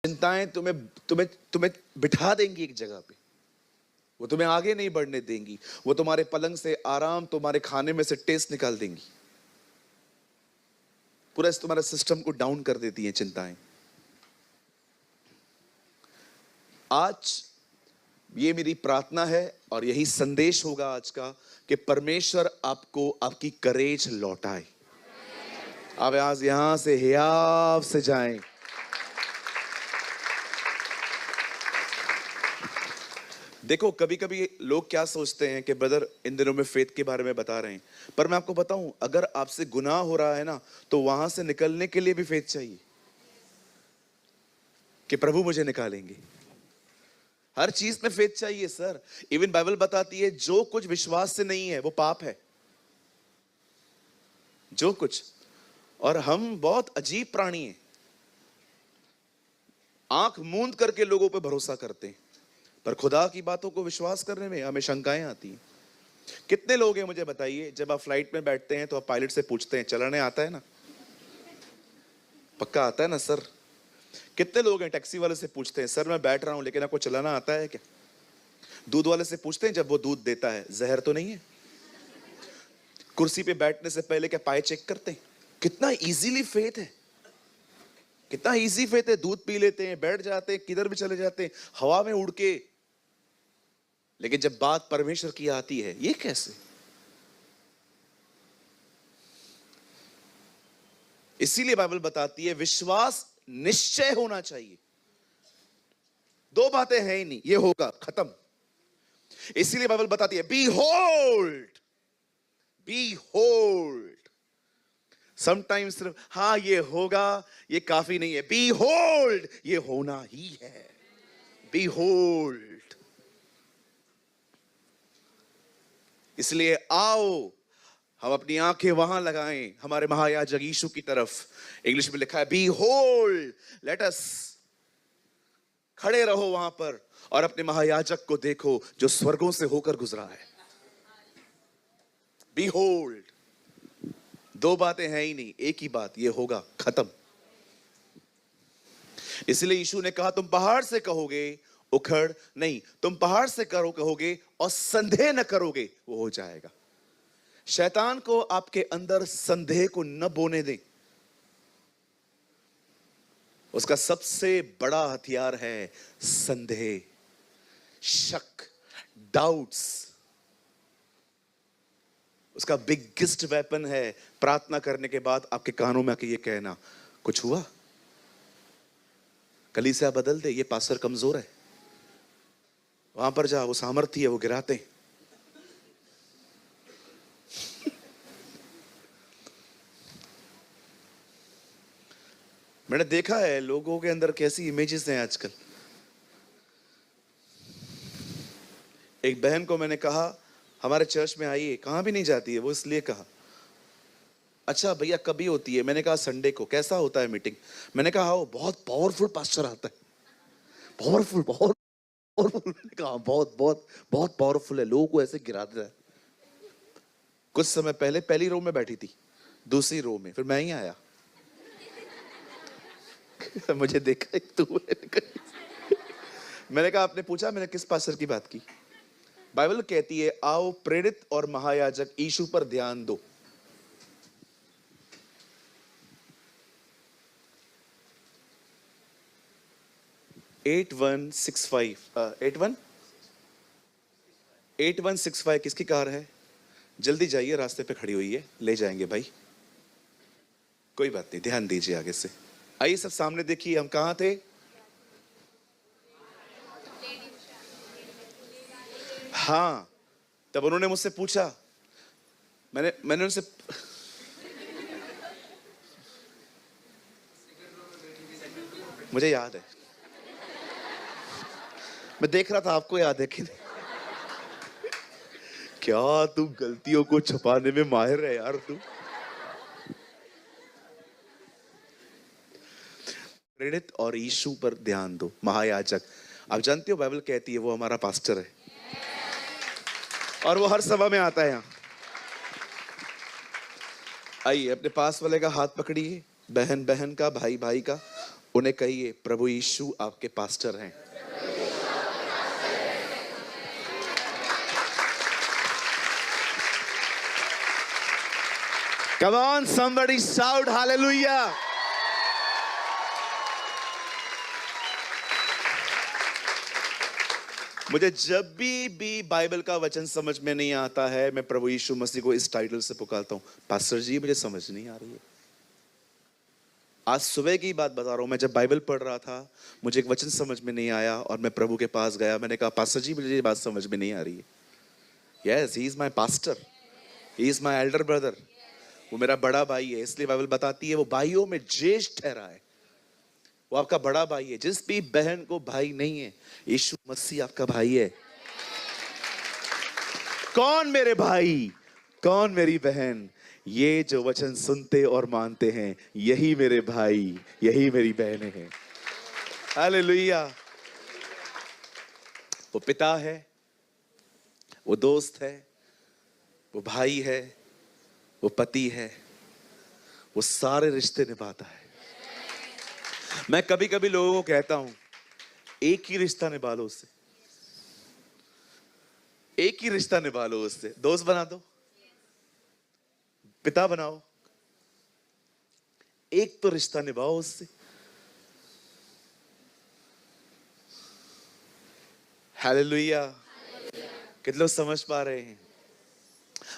चिंताएं तुम्हें तुम्हें तुम्हें बिठा देंगी एक जगह पे, वो तुम्हें आगे नहीं बढ़ने देंगी। वो तुम्हारे पलंग से आराम, तुम्हारे खाने में से टेस्ट निकाल देंगी। पूरा तुम्हारे सिस्टम को डाउन कर देती हैं चिंताएं। आज ये मेरी प्रार्थना है और यही संदेश होगा आज का कि परमेश्वर आपको आपकी करेज लौटाए। आप आज यहां से हियाव से जाएं। देखो, कभी कभी लोग क्या सोचते हैं कि ब्रदर इन दिनों में फेथ के बारे में बता रहे हैं, पर मैं आपको बताऊं, अगर आपसे गुनाह हो रहा है ना, तो वहां से निकलने के लिए भी फेथ चाहिए कि प्रभु मुझे निकालेंगे। हर चीज में फेथ चाहिए सर। इवन बाइबल बताती है जो कुछ विश्वास से नहीं है वो पाप है, जो कुछ। और हम बहुत अजीब प्राणी हैं, आंख मूंद करके लोगों पे भरोसा करते हैं, पर खुदा की बातों को विश्वास करने में हमें शंकाएं आती हैं। कितने लोग हैं मुझे बताइए, जब आप फ्लाइट में बैठते हैं तो आप पायलट से पूछते हैं चलाने आता है ना, पक्का आता है ना सर? कितने लोग हैं टैक्सी वाले से पूछते हैं सर मैं बैठ रहा हूं लेकिन आपको चलाना आता है क्या? दूध वाले से पूछते हैं जब वो दूध देता है जहर तो नहीं है? कुर्सी पे बैठने से पहले क्या पाए चेक करते हैं? कितना इजीली फेथ है, कितना इजी फेथ है। दूध पी लेते हैं, बैठ जाते हैं, किधर भी चले जाते हैं, हवा में उड़ के। लेकिन जब बात परमेश्वर की आती है, ये कैसे? इसीलिए बाइबल बताती है विश्वास निश्चय होना चाहिए। दो बातें हैं ही नहीं, ये होगा, खत्म। इसीलिए बाइबल बताती है behold, behold. Sometimes सिर्फ हाँ ये होगा ये काफी नहीं है, बी होल्ड ये होना ही है। Behold. इसलिए आओ हम अपनी आंखें वहां लगाएं हमारे महायाजक यीशु की तरफ। इंग्लिश में लिखा है बी होल्ड, लेट अस। खड़े रहो वहां पर और अपने महायाजक को देखो जो स्वर्गों से होकर गुजरा है। Behold. दो बातें हैं ही नहीं, एक ही बात, ये होगा, खत्म। इसलिए यीशु ने कहा तुम पहाड़ से कहोगे उखड़ नहीं, तुम पहाड़ से कहोगे और संदेह न करोगे, वो हो जाएगा। शैतान को आपके अंदर संदेह को न बोने दें। उसका सबसे बड़ा हथियार है संदेह, शक, डाउट्स। उसका बिगेस्ट वेपन है प्रार्थना करने के बाद आपके कानों में आके ये कहना कुछ हुआ, कलीसिया बदल दे, ये पास्टर कमजोर है, वहां पर जा, वो सामर्थ्य है, वो गिराते हैं। मैंने देखा है लोगों के अंदर कैसी इमेजेस हैं आजकल। एक बहन को मैंने कहा हमारे चर्च में आइए, कहां भी नहीं जाती है वो, इसलिए कहा अच्छा भैया कभी होती है? मैंने कहा संडे को। कैसा होता है मीटिंग? मैंने कहा वो बहुत पावरफुल पास्टर आता है, पावरफुल, बहुत पावरफुल। मैंने कहा बहुत बहुत बहुत पावरफुल है, लोगों को ऐसे गिरा देता है। कुछ समय पहले पहली रो में बैठी थी, दूसरी रो में, फिर मैं ही आया। मुझे देखा तू। मैंने कहा आपने पूछा मैंने किस पास्टर की बात की? बाइबल कहती है आओ प्रेरित और महायाजक यीशु पर ध्यान दो। एट 8165 किसकी कार है? जल्दी जाइए, रास्ते पे खड़ी हुई है, ले जाएंगे भाई। कोई बात नहीं, ध्यान दीजिए आगे से। आइए सब सामने देखिए, हम कहां थे? हाँ, तब उन्होंने मुझसे पूछा, मैंने उनसे मुझे याद है, मैं देख रहा था आपको याद है कि नहीं। क्या तू गलतियों को छुपाने में माहिर है यार तू। प्रेरित और यीशु पर ध्यान दो, महायाजक। आप जानते हो बाइबल कहती है वो हमारा पास्टर है और वो हर सभा में आता है यहाँ। आइए अपने पास वाले का हाथ पकड़िए, बहन बहन का, भाई भाई का, उन्हें कहिए, प्रभु यीशु आपके पास्टर हैं। Come on, somebody shout hallelujah. मुझे जब भी बाइबल का वचन समझ में नहीं आता है, मैं प्रभु यीशु मसीह को इस टाइटल से पुकारता हूं, पास्टर जी मुझे समझ नहीं आ रही है। आज सुबह की बात बता रहा हूं, मैं जब बाइबल पढ़ रहा था, मुझे एक वचन समझ में नहीं आया और मैं प्रभु के पास गया। मैंने कहा, पास्टर जी मुझे ये बात समझ में नहीं आ रही है। Yes, he is my pastor, he is my Elder brother. वो मेरा बड़ा भाई है, इसलिए बाइबल बताती है वो भाइयों में ज्येष्ठ ठहरा है। वो आपका बड़ा भाई है। जिस भी बहन को भाई नहीं है, यीशु मसीह आपका भाई है। कौन मेरे भाई, कौन मेरी बहन? ये जो वचन सुनते और मानते हैं, यही मेरे भाई, यही मेरी बहनें हैं। हालेलुया। वो पिता है, वो दोस्त है, वो भाई है, वो पति है, वो सारे रिश्ते निभाता है। मैं कभी कभी लोगों को कहता हूं, एक ही रिश्ता निभा लो उससे, एक ही रिश्ता निभा लो उससे। दोस्त बना दो, पिता बनाओ, एक तो रिश्ता निभाओ उससे। हालेलुया। कितने लोग समझ पा रहे हैं?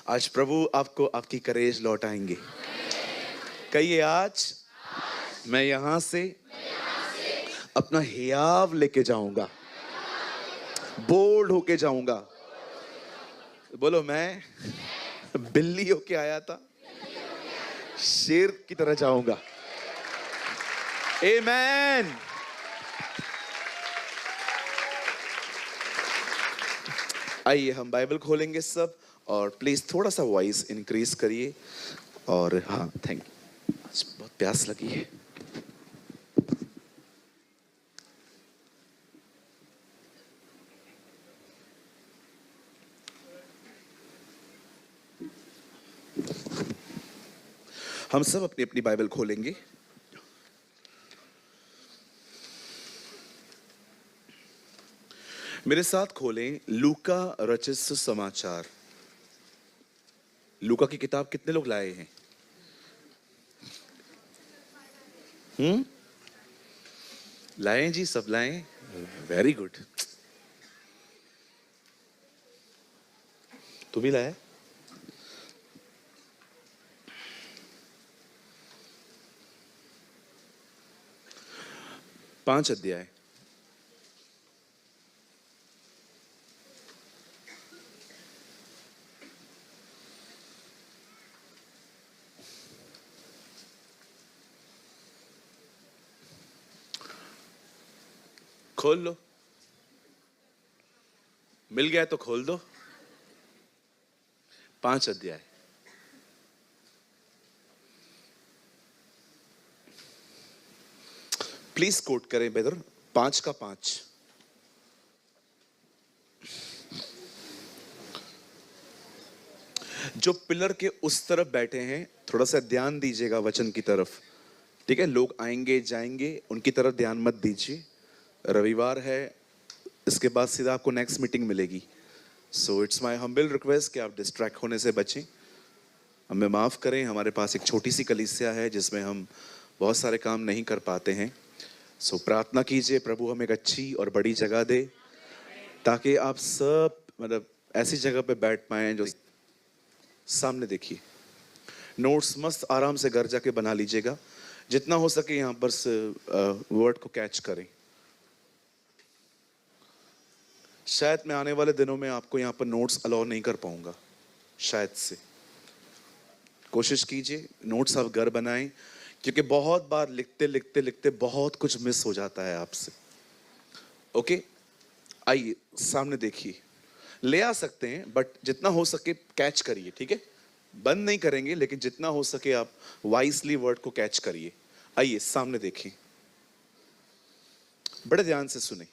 आज प्रभु आपको आपकी करेज लौटाएंगे। कहिए, आज मैं यहां से अपना हियाव लेके जाऊंगा, बोल्ड होके जाऊंगा। बोलो, मैं बिल्ली होके आया था, शेर की तरह जाऊंगा। आमेन। आइए हम बाइबल खोलेंगे सब, और प्लीज थोड़ा सा वॉइस इंक्रीज करिए। और हाँ, थैंक यू। आज बहुत प्यास लगी है। हम सब अपनी अपनी बाइबल खोलेंगे। मेरे साथ खोलें लूका रचित सुसमाचार। लूका की किताब कितने लोग लाए हैं? लाए जी, सब लाए। Very good. तू भी लाया? पांच अध्याय। खोल लो, मिल गया तो खोल दो। 5 अध्याय। प्लीज कोट करें ब्रदर, 5 का 5। जो पिलर के उस तरफ बैठे हैं, थोड़ा सा ध्यान दीजिएगा वचन की तरफ, ठीक है? लोग आएंगे जाएंगे, उनकी तरफ ध्यान मत दीजिए। रविवार है, इसके बाद सीधा आपको नेक्स्ट मीटिंग मिलेगी। So it's my humble request कि आप डिस्ट्रैक्ट होने से बचें। हमें माफ़ करें, हमारे पास एक छोटी सी कलीसिया है जिसमें हम बहुत सारे काम नहीं कर पाते हैं। सो प्रार्थना कीजिए प्रभु हमें एक अच्छी और बड़ी जगह दे, ताकि आप सब मतलब ऐसी जगह पे बैठ पाएं जो सामने देखिए। नोट्स मस्त आराम से घर जाके बना लीजिएगा, जितना हो सके यहाँ पर से वर्ड को कैच करें। शायद मैं आने वाले दिनों में आपको यहाँ पर नोट्स अलाउ नहीं कर पाऊंगा, शायद से। कोशिश कीजिए नोट्स आप घर बनाएं, क्योंकि बहुत बार लिखते लिखते लिखते बहुत कुछ मिस हो जाता है आपसे। ओके, आइए सामने देखिए। ले आ सकते हैं बट जितना हो सके कैच करिए, ठीक है? बंद नहीं करेंगे, लेकिन जितना हो सके आप वाइसली वर्ड को कैच करिए। आइए सामने देखिए, बड़े ध्यान से सुने।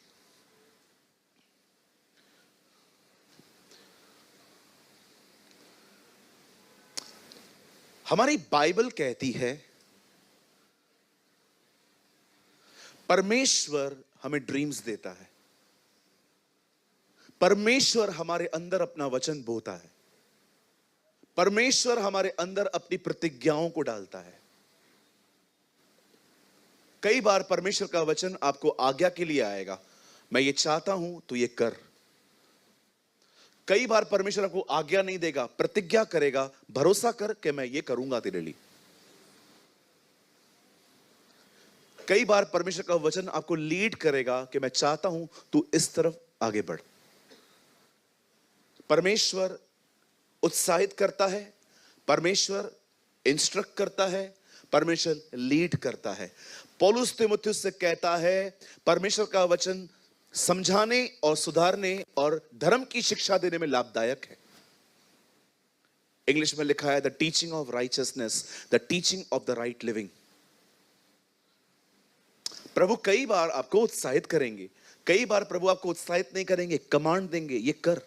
हमारी बाइबल कहती है परमेश्वर हमें ड्रीम्स देता है, परमेश्वर हमारे अंदर अपना वचन बोता है, परमेश्वर हमारे अंदर अपनी प्रतिज्ञाओं को डालता है। कई बार परमेश्वर का वचन आपको आज्ञा के लिए आएगा, मैं ये चाहता हूं तो ये कर। कई बार परमेश्वर आपको आज्ञा नहीं देगा, प्रतिज्ञा करेगा, भरोसा कर कि मैं ये करूंगा तेरे लिए। कई बार परमेश्वर का वचन आपको लीड करेगा कि मैं चाहता हूं तू इस तरफ आगे बढ़। परमेश्वर उत्साहित करता है, परमेश्वर इंस्ट्रक्ट करता है, परमेश्वर लीड करता है। पौलुस तीमुथियुस से कहता है परमेश्वर का वचन समझाने और सुधारने और धर्म की शिक्षा देने में लाभदायक है। इंग्लिश में लिखा है the teaching of righteousness, the teaching of the right living. प्रभु कई बार आपको उत्साहित करेंगे, कई बार प्रभु आपको उत्साहित नहीं करेंगे, कमांड देंगे ये कर।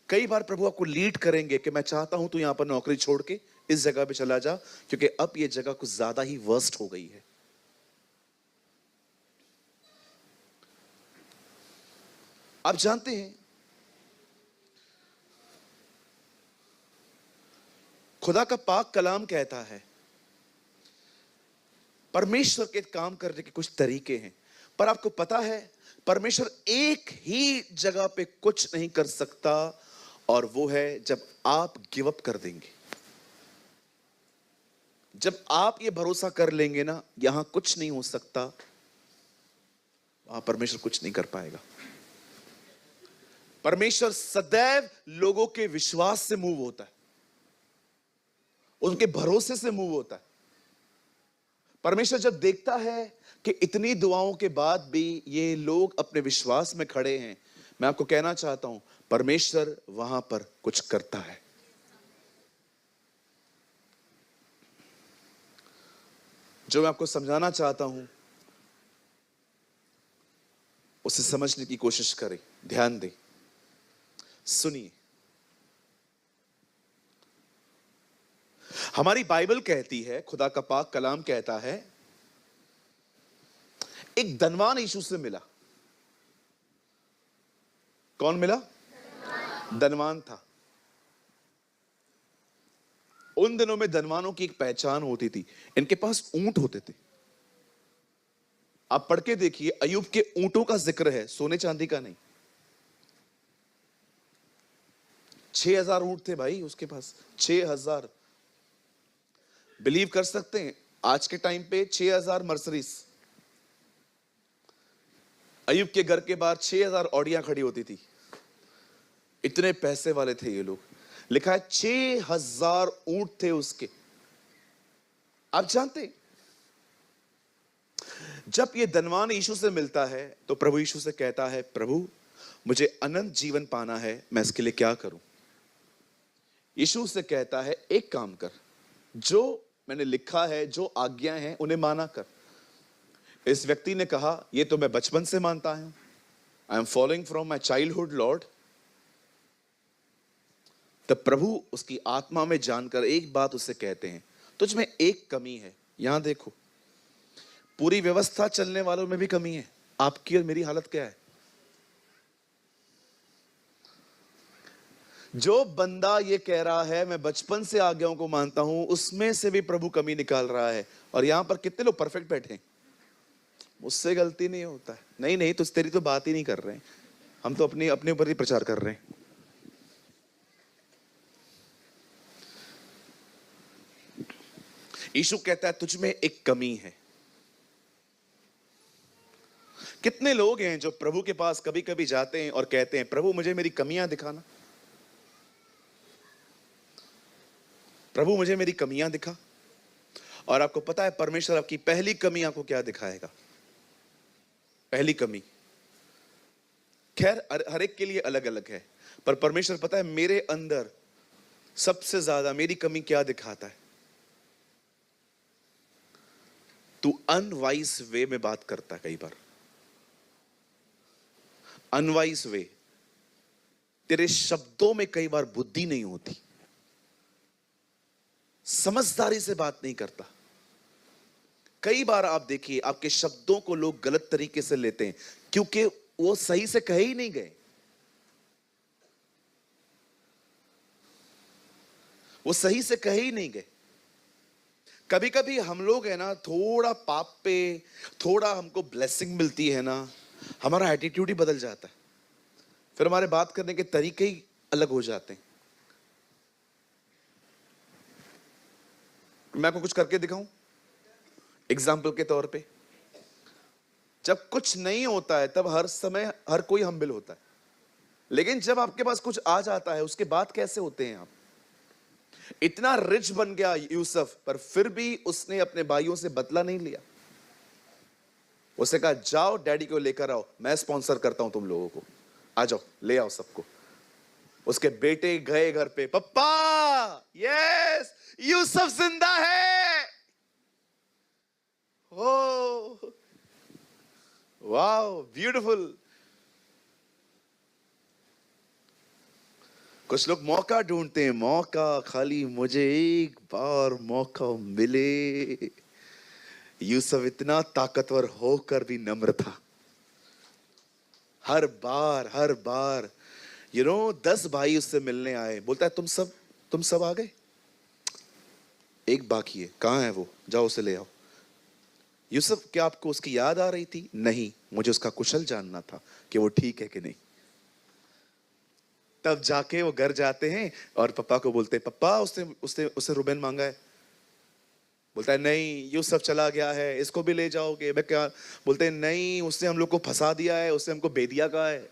कई बार प्रभु आपको लीड करेंगे कि मैं चाहता हूं तू यहां पर नौकरी छोड़ के इस जगह पे चला जा, क्योंकि अब ये जगह कुछ ज्यादा ही वर्स्ट हो गई है। आप जानते हैं खुदा का पाक कलाम कहता है परमेश्वर के काम करने के कुछ तरीके हैं, पर आपको पता है परमेश्वर एक ही जगह पे कुछ नहीं कर सकता, और वो है जब आप गिव अप कर देंगे। जब आप ये भरोसा कर लेंगे ना यहां कुछ नहीं हो सकता, वहां परमेश्वर कुछ नहीं कर पाएगा। परमेश्वर सदैव लोगों के विश्वास से मूव होता है, उनके भरोसे से मूव होता है। परमेश्वर जब देखता है कि इतनी दुआओं के बाद भी ये लोग अपने विश्वास में खड़े हैं, मैं आपको कहना चाहता हूं परमेश्वर वहां पर कुछ करता है। जो मैं आपको समझाना चाहता हूं उसे समझने की कोशिश करें, ध्यान दें, सुनिए। हमारी बाइबल कहती है, खुदा का पाक कलाम कहता है, एक धनवान यीशु से मिला। कौन मिला? धनवान था। उन दिनों में धनवानों की एक पहचान होती थी, इनके पास ऊंट होते थे। आप पढ़ के देखिए, अय्यूब के ऊंटों का जिक्र है, सोने चांदी का नहीं। 6000 ऊंट थे भाई उसके पास, 6000। बिलीव कर सकते हैं आज के टाइम पे 6000 मर्सरीज। अय्यूब के घर के बाहर 6000 ऑडियां खड़ी होती थी, इतने पैसे वाले थे ये लोग। लिखा है 6000 ऊंट थे उसके। आप जानते जब ये धनवान यीशु से मिलता है तो प्रभु यीशु से कहता है, प्रभु मुझे अनंत जीवन पाना है, मैं इसके लिए क्या करूं? यीशु से कहता है एक काम कर, जो मैंने लिखा है, जो आज्ञाएं हैं उन्हें माना कर। इस व्यक्ति ने कहा ये तो मैं बचपन से मानता हूं, I am following from my childhood Lord. तब प्रभु उसकी आत्मा में जानकर एक बात उसे कहते हैं, तुझ में एक कमी है। यहां देखो, पूरी व्यवस्था चलने वालों में भी कमी है, आपकी और मेरी हालत क्या है? जो बंदा ये कह रहा है मैं बचपन से आज्ञाओं को मानता हूं, उसमें से भी प्रभु कमी निकाल रहा है। और यहां पर कितने लोग परफेक्ट बैठे हैं, मुझसे गलती नहीं होता है, नहीं नहीं तो तेरी तो बात ही नहीं कर रहे हैं, हम तो अपने ऊपर ही प्रचार कर रहे हैं। यीशु कहता है तुझ में एक कमी है। कितने लोग हैं जो प्रभु के पास कभी कभी जाते हैं और कहते हैं प्रभु मुझे मेरी कमियां दिखाना, प्रभु मुझे मेरी कमियां दिखा। और आपको पता है परमेश्वर आपकी पहली कमी आपको क्या दिखाएगा? पहली कमी, खैर हर एक के लिए अलग अलग है, पर परमेश्वर पता है मेरे अंदर सबसे ज्यादा मेरी कमी क्या दिखाता है? तू अनवाइज वे में बात करता है। कई बार अनवाइज वे, तेरे शब्दों में कई बार बुद्धि नहीं होती, समझदारी से बात नहीं करता। कई बार आप देखिए आपके शब्दों को लोग गलत तरीके से लेते हैं क्योंकि वो सही से कहे ही नहीं गए, वो सही से कहे ही नहीं गए। कभी कभी हम लोग है ना, थोड़ा पाप पे थोड़ा हमको ब्लेसिंग मिलती है ना, हमारा एटीट्यूड ही बदल जाता है, फिर हमारे बात करने के तरीके ही अलग हो जाते हैं। मैं आपको कुछ करके दिखाऊं एग्जाम्पल के तौर पे। जब कुछ नहीं होता है तब हर समय हर कोई हम्बिल होता है, लेकिन जब आपके पास कुछ आ जाता है उसके बाद कैसे होते हैं आप? इतना रिच बन गया यूसुफ, पर फिर भी उसने अपने भाइयों से बदला नहीं लिया। उसने कहा जाओ डैडी को लेकर आओ, मैं स्पॉन्सर करता हूं तुम लोगों को, आ जाओ ले आओ सबको। उसके बेटे गए घर पे, पप्पा यस यूसुफ जिंदा है। Oh wow beautiful. कुछ लोग मौका ढूंढते हैं, मौका, खाली मुझे एक बार मौका मिले। यूसुफ इतना ताकतवर होकर भी नम्र था। हर बार 10 भाई उससे मिलने आए, बोलता है तुम सब आ गए, एक बाकी है, कहां है वो, जाओ उसे ले आओ। यूसुफ, क्या आपको उसकी याद आ रही थी? नहीं, मुझे उसका कुशल जानना था कि वो ठीक है कि नहीं। तब जाके वो घर जाते हैं और पापा को बोलते हैं, पापा उसने उसने उसने रुबेन मांगा है। बोलता है नहीं, यूसुफ चला गया है, इसको भी ले जाओगे? मैं क्या? बोलते हैं नहीं, उसने हम लोग को फंसा दिया है, उसने हमको बेदिया कहा है।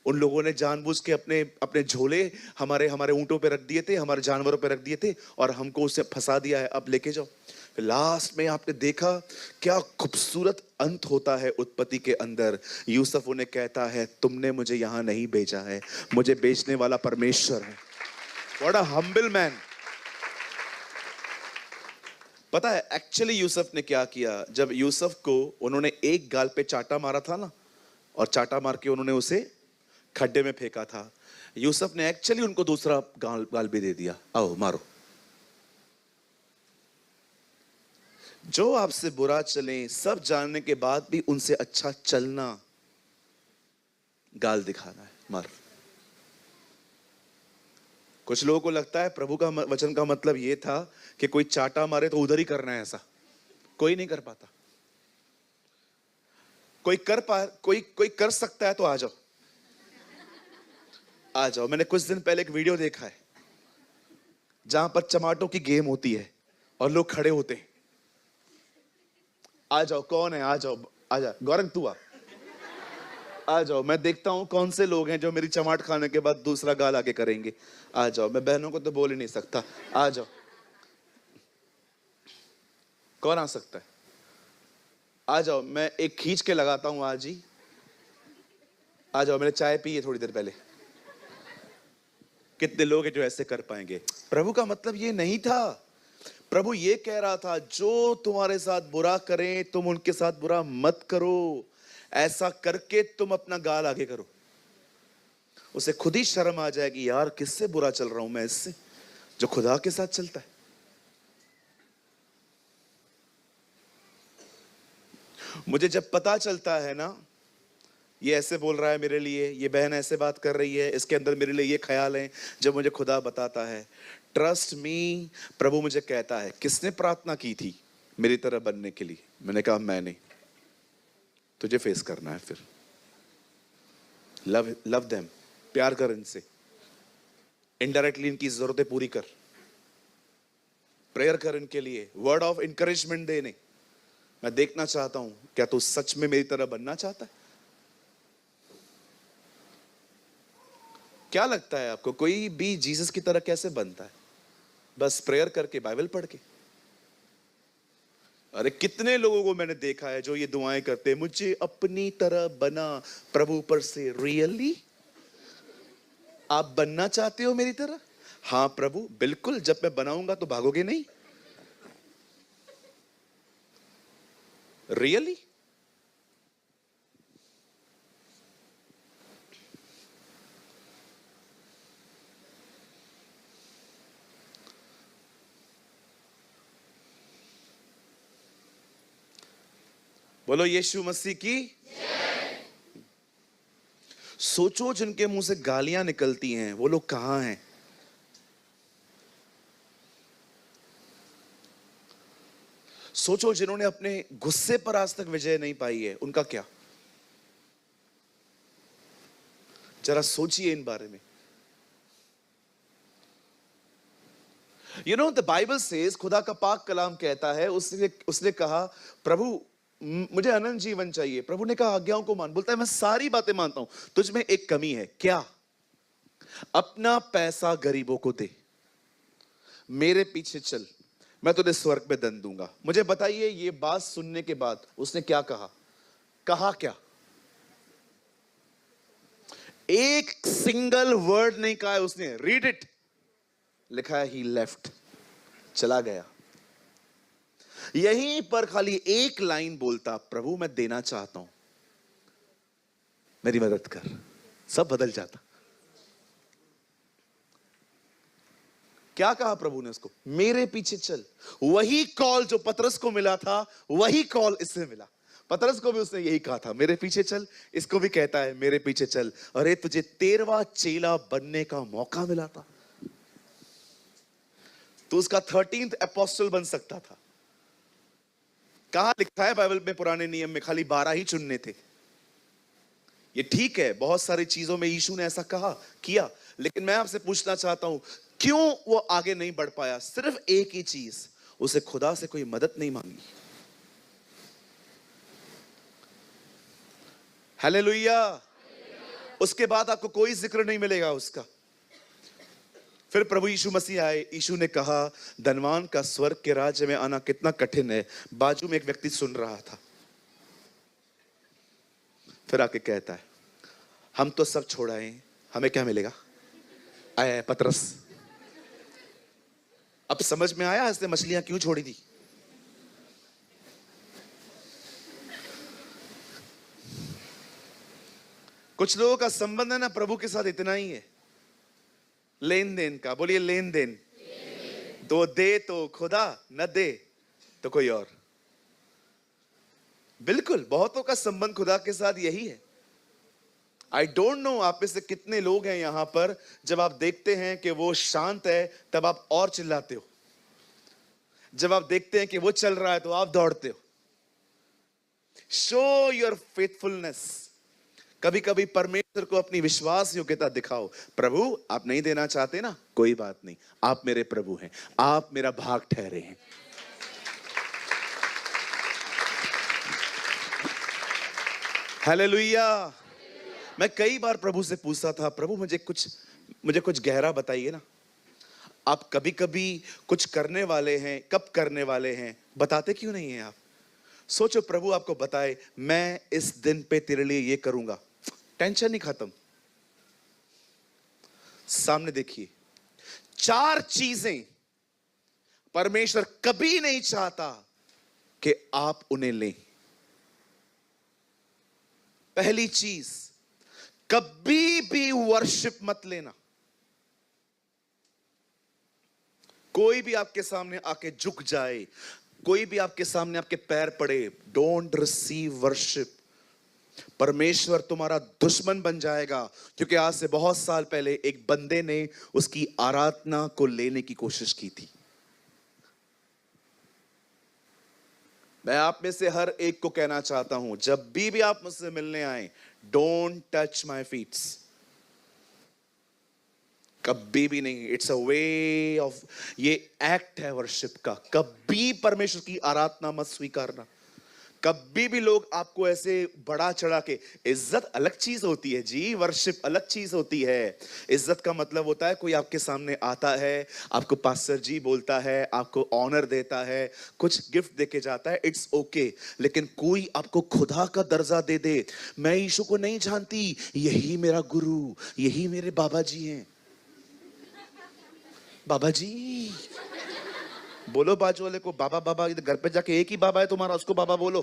उन लोगों ने जानबूझ के अपने अपने झोले हमारे हमारे ऊंटों पे रख दिए थे, हमारे जानवरों पे रख दिए थे, और हमको उससे फंसा दिया है, अब लेके जाओ। फिर लास्ट में आपने देखा क्या खूबसूरत अंत होता है उत्पत्ति के अंदर। यूसुफ उन्हें कहता है तुमने मुझे यहां नहीं भेजा है, मुझे बेचने वाला परमेश्वर है। What a humble man. पता है एक्चुअली यूसुफ ने क्या किया? जब यूसुफ को उन्होंने एक गाल पे चाटा मारा था ना, और चाटा मार के उन्होंने उसे खड्डे में फेंका था, यूसुफ ने एक्चुअली उनको दूसरा गाल गाल भी दे दिया, आओ मारो। जो आपसे बुरा चले, सब जानने के बाद भी उनसे अच्छा चलना, गाल दिखाना है, मार। कुछ लोगों को लगता है प्रभु का वचन का मतलब यह था कि कोई चाटा मारे तो उधर ही करना है, ऐसा कोई नहीं कर पाता। कोई कर सकता है तो आ जाओ, आ जाओ। मैंने कुछ दिन पहले एक वीडियो देखा है जहां पर चमाटों की गेम होती है और लोग खड़े होते हैं। आ जाओ, कौन है? आ जाओ, आ जा गौरंग, तू आ जाओ। मैं देखता हूं कौन से लोग हैं जो मेरी चमाट खाने के बाद दूसरा गाल आगे करेंगे। आ जाओ, मैं बहनों को तो बोल ही नहीं सकता, आ जाओ। कौन आ सकता है? आ जाओ, मैं एक खींच के लगाता हूं आज ही। आ जाओ, मैंने चाय पी है थोड़ी देर पहले। कितने लोग हैं जो ऐसे कर पाएंगे? प्रभु का मतलब ये नहीं था। प्रभु ये कह रहा था जो तुम्हारे साथ बुरा करें तुम उनके साथ बुरा मत करो, ऐसा करके तुम अपना गाल आगे करो। उसे खुद ही शर्म आ जाएगी, यार किससे बुरा चल रहा हूं मैं, इससे जो खुदा के साथ चलता है। मुझे जब पता चलता है ना, ये ऐसे बोल रहा है मेरे लिए, ये बहन ऐसे बात कर रही है, इसके अंदर मेरे लिए ये ख्याल है, जब मुझे खुदा बताता है, ट्रस्ट मी, प्रभु मुझे कहता है किसने प्रार्थना की थी मेरी तरह बनने के लिए? मैंने कहा मैंने। तुझे फेस करना है फिर। लव लव देम, प्यार कर इनसे, इनडायरेक्टली इनकी जरूरतें पूरी कर, प्रेयर कर इनके लिए, वर्ड ऑफ इंकरेजमेंट देने। मैं देखना चाहता हूं क्या तू सच में मेरी तरह बनना चाहता है? क्या लगता है आपको कोई भी जीसस की तरह कैसे बनता है? बस प्रेयर करके, बाइबल पढ़ के। अरे कितने लोगों को मैंने देखा है जो ये दुआएं करते हैं, मुझे अपनी तरह बना प्रभु पर से। रियली आप बनना चाहते हो मेरी तरह? हाँ प्रभु बिल्कुल, जब मैं बनाऊंगा तो भागोगे नहीं? रियली? बोलो यीशु मसीह की। सोचो जिनके मुंह से गालियां निकलती हैं वो लोग कहां हैं। सोचो जिन्होंने अपने गुस्से पर आज तक विजय नहीं पाई है, उनका क्या। जरा सोचिए इन बारे में। You know the Bible says, खुदा का पाक कलाम कहता है, उसने उसने कहा प्रभु मुझे अनंत जीवन चाहिए। प्रभु ने कहा आज्ञाओं को मान। बोलता है मैं सारी बातें मानता हूं, तुझ में एक कमी है। क्या? अपना पैसा गरीबों को दे, मेरे पीछे चल, मैं तुझे स्वर्ग में दंड दूंगा। मुझे बताइए ये बात सुनने के बाद उसने क्या कहा? कहा क्या? एक सिंगल वर्ड नहीं कहा है उसने। रीड इट, लिखा है ही लेफ्ट, चला गया। यहीं पर खाली एक लाइन बोलता, प्रभु मैं देना चाहता हूं, मेरी मदद कर, सब बदल जाता। क्या कहा प्रभु ने उसको? मेरे पीछे चल। वही कॉल जो पतरस को मिला था, वही कॉल इससे मिला। पतरस को भी उसने यही कहा था, मेरे पीछे चल। इसको भी कहता है मेरे पीछे चल। अरे तुझे 13वां चेला बनने का मौका मिला था, तो उसका 13th अपोस्टल बन सकता था। कहां लिखा है बाइबल में? पुराने नियम में खाली 12 ही चुनने थे। ये ठीक है, बहुत सारी चीजों में यीशु ने ऐसा कहा किया, लेकिन मैं आपसे पूछना चाहता हूं क्यों वो आगे नहीं बढ़ पाया? सिर्फ एक ही चीज, उसे खुदा से कोई मदद नहीं मांगी। हालेलुया। उसके बाद आपको कोई जिक्र नहीं मिलेगा उसका। फिर प्रभु यीशु मसीह आए। यीशु ने कहा धनवान का स्वर्ग के राज्य में आना कितना कठिन है। बाजू में एक व्यक्ति सुन रहा था। फिर आके कहता है हम तो सब छोड़ आए, हमें क्या मिलेगा? आया है पतरस। अब समझ में आया इसने मछलियां क्यों छोड़ी थी। कुछ लोगों का संबंध है ना प्रभु के साथ इतना ही है, लेन देन का। बोलिए लेन देन। तो दे तो खुदा, न दे तो कोई और। बिल्कुल, बहुतों का संबंध खुदा के साथ यही है। आई डोंट नो आप में से कितने लोग हैं यहां पर, जब आप देखते हैं कि वो शांत है तब आप और चिल्लाते हो, जब आप देखते हैं कि वो चल रहा है तो आप दौड़ते हो। Show your faithfulness. कभी कभी परमेश्वर को अपनी विश्वास योग्यता दिखाओ। प्रभु आप नहीं देना चाहते ना, कोई बात नहीं, आप मेरे प्रभु हैं, आप मेरा भाग ठहरे हैं। हालेलुया। मैं कई बार प्रभु से पूछता था, प्रभु मुझे कुछ गहरा बताइए ना। आप कभी कभी कुछ करने वाले हैं, कब करने वाले हैं बताते क्यों नहीं हैं आप? सोचो प्रभु आपको बताए मैं इस दिन पे तेरे लिए ये करूंगा, टेंशन नहीं खत्म। सामने देखिए, 4 चीजें परमेश्वर कभी नहीं चाहता कि आप उन्हें लें। पहली चीज, कभी भी वर्शिप मत लेना। कोई भी आपके सामने आके झुक जाए, कोई भी आपके सामने आपके पैर पड़े, डोंट रिसीव वर्शिप। परमेश्वर तुम्हारा दुश्मन बन जाएगा, क्योंकि आज से बहुत साल पहले एक बंदे ने उसकी आराधना को लेने की कोशिश की थी। मैं आप में से हर एक को कहना चाहता हूं, जब भी आप मुझसे मिलने आए, डोंट टच माय फीट्स। कभी भी नहीं। इट्स अ वे ऑफ, ये एक्ट है वर्शिप का। कभी परमेश्वर की आराधना मत स्वीकारना। कभी भी लोग आपको ऐसे बड़ा चढ़ा के, इज्जत अलग चीज होती है जी, वर्शिप अलग चीज होती है। इज्जत का मतलब होता है कोई आपके सामने आता है, आपको पास्टर जी बोलता है, आपको ऑनर देता है, कुछ गिफ्ट देके जाता है, इट्स ओके। लेकिन कोई आपको खुदा का दर्जा दे दे, मैं यीशु को नहीं जानती, यही मेरा गुरु, यही मेरे बाबा जी हैं। बाबा जी बोलो बाजू वाले को, बाबा बाबा। घर पे जाके एक ही बाबा है तुम्हारा, उसको बाबा बोलो।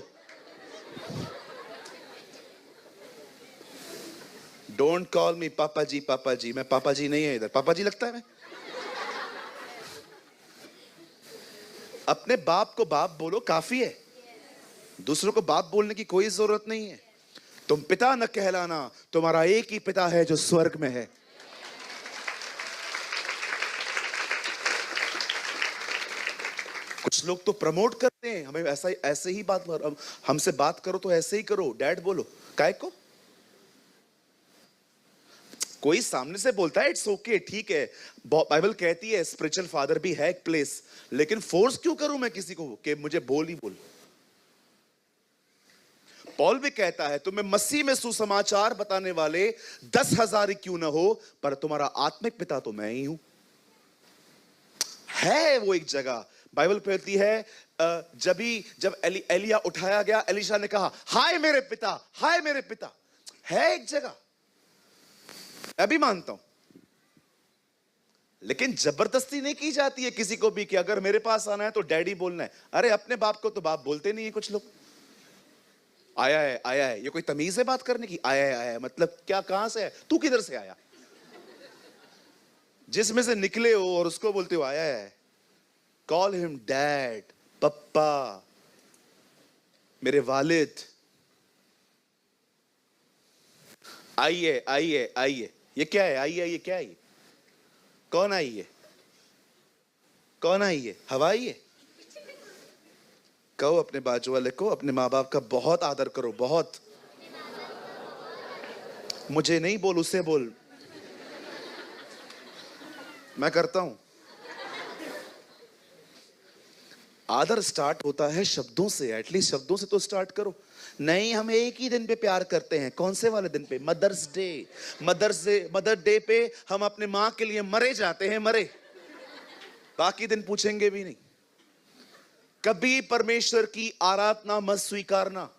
डोंट कॉल मी पापा जी। पापा जी, मैं पापा जी नहीं है इधर। पापा जी लगता है मैं? अपने बाप को बाप बोलो, काफी है। दूसरों को बाप बोलने की कोई जरूरत नहीं है। तुम पिता न कहलाना, तुम्हारा एक ही पिता है जो स्वर्ग में है। कुछ लोग तो प्रमोट करते हैं हमें, ऐसे ही बात करो, हमसे बात करो तो ऐसे ही करो, डैड बोलो, काय को? कोई सामने से बोलता है इट्स ओके, ठीक है, बाइबल कहती है स्पिरिचुअल फादर भी है एक प्लेस, लेकिन फोर्स क्यों करूं मैं किसी को कि मुझे बोल ही बोल। पॉल भी कहता है तुम्हें मसीह में सुसमाचार बताने वाले 10,000 ही क्यों ना हो, पर तुम्हारा आत्मिक पिता तो मैं ही हूं। है वो एक जगह बाइबल कहती है, जब एलिया उठाया गया, एलिशा ने कहा हाय मेरे पिता, हाय मेरे पिता। है एक जगह, मैं भी मानता हूं, लेकिन जबरदस्ती नहीं की जाती है किसी को भी कि अगर मेरे पास आना है तो डैडी बोलना है। अरे अपने बाप को तो बाप बोलते नहीं है कुछ लोग। आया है, आया है, ये कोई तमीज है बात करने की? आया है, आया है मतलब क्या? कहां से है तू? किधर से आया? जिसमें से निकले हो और उसको बोलते हो आया है। कॉल हिम डैड, पप्पा, मेरे वालिद। आइए आइए आइए। ये क्या है? आइए आइए क्या है ये? कौन आई है? कौन आई है? हवा आई है? कहो अपने बाजू वाले को, अपने माँ बाप का बहुत आदर करो, बहुत। मुझे नहीं बोल, उसे बोल। मैं करता हूं। आदर स्टार्ट होता है शब्दों से, एटलीस्ट शब्दों से तो स्टार्ट करो। नहीं, हम एक ही दिन पे प्यार करते हैं। कौन से वाले दिन पे? Mother's day. मदर डे पे हम अपने माँ के लिए मरे जाते हैं, मरे। बाकी दिन पूछेंगे भी नहीं। कभी परमेश्वर की आराधना मत स्वीकारना।